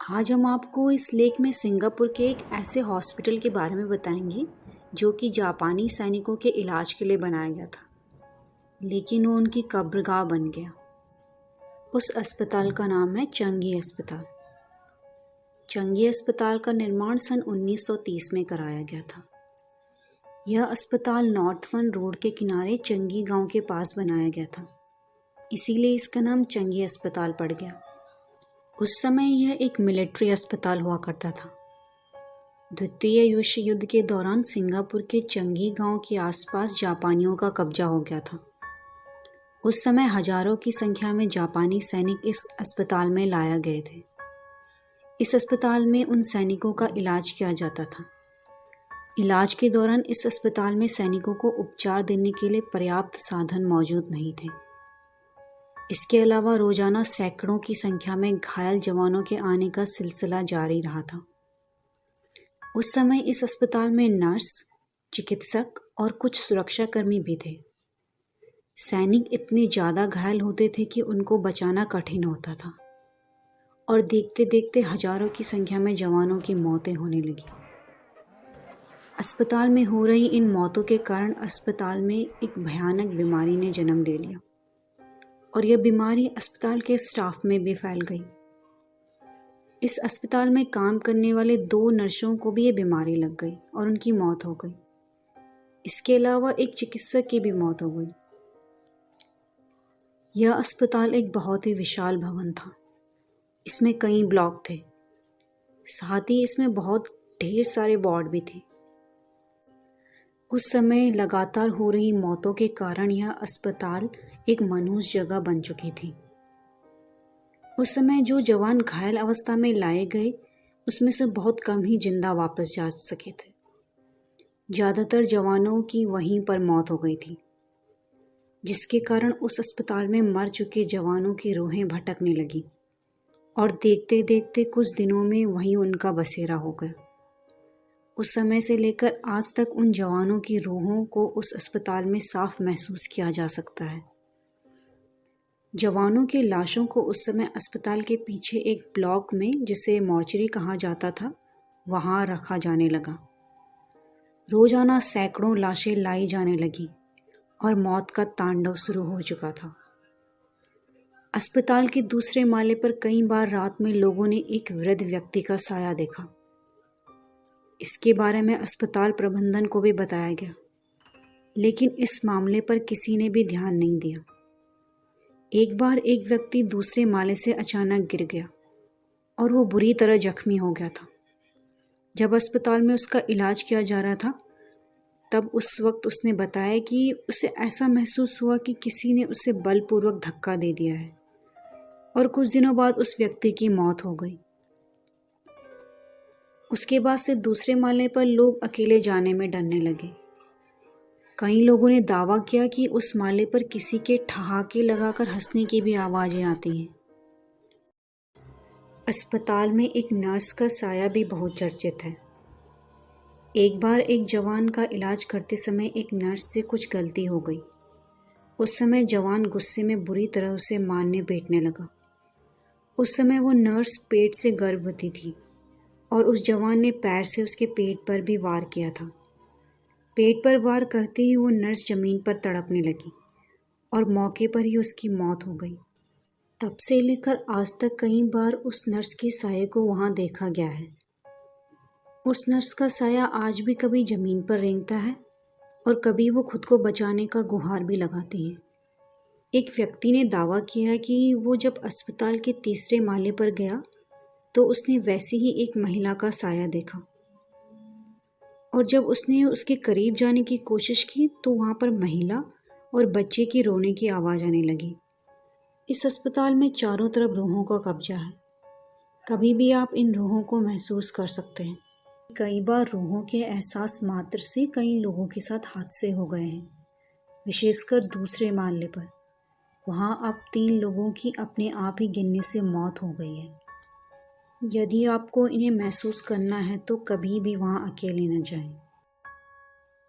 आज हम आपको इस लेख में सिंगापुर के एक ऐसे हॉस्पिटल के बारे में बताएंगे जो कि जापानी सैनिकों के इलाज के लिए बनाया गया था, लेकिन वो उनकी कब्रगाह बन गया। उस अस्पताल का नाम है चंगी अस्पताल। चंगी अस्पताल का निर्माण सन 1930 में कराया गया था। यह अस्पताल नॉर्थवन रोड के किनारे चंगी गांव के पास बनाया गया था, इसीलिए इसका नाम चंगी अस्पताल पड़ गया। उस समय यह एक मिलिट्री अस्पताल हुआ करता था। द्वितीय विश्व युद्ध के दौरान सिंगापुर के चंगी गांव के आसपास जापानियों का कब्जा हो गया था। उस समय हजारों की संख्या में जापानी सैनिक इस अस्पताल में लाया गए थे। इस अस्पताल में उन सैनिकों का इलाज किया जाता था। इलाज के दौरान इस अस्पताल में सैनिकों को उपचार देने के लिए पर्याप्त साधन मौजूद नहीं थे। इसके अलावा रोजाना सैकड़ों की संख्या में घायल जवानों के आने का सिलसिला जारी रहा था। उस समय इस अस्पताल में नर्स, चिकित्सक और कुछ सुरक्षाकर्मी भी थे। सैनिक इतने ज़्यादा घायल होते थे कि उनको बचाना कठिन होता था और देखते देखते हजारों की संख्या में जवानों की मौतें होने लगी। अस्पताल में हो रही इन मौतों के कारण अस्पताल में एक भयानक बीमारी ने जन्म ले लिया और यह बीमारी अस्पताल के स्टाफ में भी फैल गई। इस अस्पताल में काम करने वाले 2 नर्सों को भी ये बीमारी लग गई और उनकी मौत हो गई। इसके अलावा एक चिकित्सक की भी मौत हो गई। यह अस्पताल एक बहुत ही विशाल भवन था। इसमें कई ब्लॉक थे, साथ ही इसमें बहुत ढेर सारे वार्ड भी थे। उस समय लगातार हो रही मौतों के कारण यह अस्पताल एक मनहूस जगह बन चुकी थी। उस समय जो जवान घायल अवस्था में लाए गए, उसमें से बहुत कम ही जिंदा वापस जा सके थे। ज़्यादातर जवानों की वहीं पर मौत हो गई थी, जिसके कारण उस अस्पताल में मर चुके जवानों की रूहें भटकने लगी और देखते देखते कुछ दिनों में वहीं उनका बसेरा हो गया। उस समय से लेकर आज तक उन जवानों की रूहों को उस अस्पताल में साफ महसूस किया जा सकता है। जवानों की लाशों को उस समय अस्पताल के पीछे एक ब्लॉक में, जिसे मॉर्चरी कहा जाता था, वहां रखा जाने लगा। रोजाना सैकड़ों लाशें लाई जाने लगी और मौत का तांडव शुरू हो चुका था। अस्पताल के दूसरे माले पर कई बार रात में लोगों ने एक वृद्ध व्यक्ति का साया देखा। इसके बारे में अस्पताल प्रबंधन को भी बताया गया, लेकिन इस मामले पर किसी ने भी ध्यान नहीं दिया। एक बार एक व्यक्ति दूसरे माले से अचानक गिर गया और वो बुरी तरह जख्मी हो गया था। जब अस्पताल में उसका इलाज किया जा रहा था, तब उस वक्त उसने बताया कि उसे ऐसा महसूस हुआ कि किसी ने उसे बलपूर्वक धक्का दे दिया है और कुछ दिनों बाद उस व्यक्ति की मौत हो गई। उसके बाद से दूसरे माले पर लोग अकेले जाने में डरने लगे। कई लोगों ने दावा किया कि उस माले पर किसी के ठहाके लगाकर हंसने की भी आवाजें आती हैं। अस्पताल में एक नर्स का साया भी बहुत चर्चित है। एक बार एक जवान का इलाज करते समय एक नर्स से कुछ गलती हो गई। उस समय जवान गुस्से में बुरी तरह उसे मारने पीटने लगा। उस समय वो नर्स पेट से गर्भवती थी और उस जवान ने पैर से उसके पेट पर भी वार किया था। पेट पर वार करते ही वो नर्स जमीन पर तड़पने लगी और मौके पर ही उसकी मौत हो गई। तब से लेकर आज तक कई बार उस नर्स के साये को वहां देखा गया है। उस नर्स का साया आज भी कभी जमीन पर रेंगता है और कभी वो खुद को बचाने का गुहार भी लगाती है। एक व्यक्ति ने दावा किया कि वो जब अस्पताल के तीसरे माले पर गया तो उसने वैसी ही एक महिला का साया देखा और जब उसने उसके करीब जाने की कोशिश की तो वहाँ पर महिला और बच्चे की रोने की आवाज़ आने लगी। इस अस्पताल में चारों तरफ रूहों का कब्जा है। कभी भी आप इन रूहों को महसूस कर सकते हैं। कई बार रूहों के एहसास मात्र से कई लोगों के साथ हादसे हो गए हैं, विशेषकर दूसरे माले पर। वहाँ अब 3 लोगों की अपने आप ही गिनने से मौत हो गई है। यदि आपको इन्हें महसूस करना है तो कभी भी वहाँ अकेले न जाएं।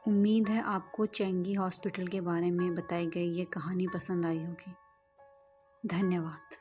उम्मीद है आपको चेंगी हॉस्पिटल के बारे में बताई गई ये कहानी पसंद आई होगी। धन्यवाद।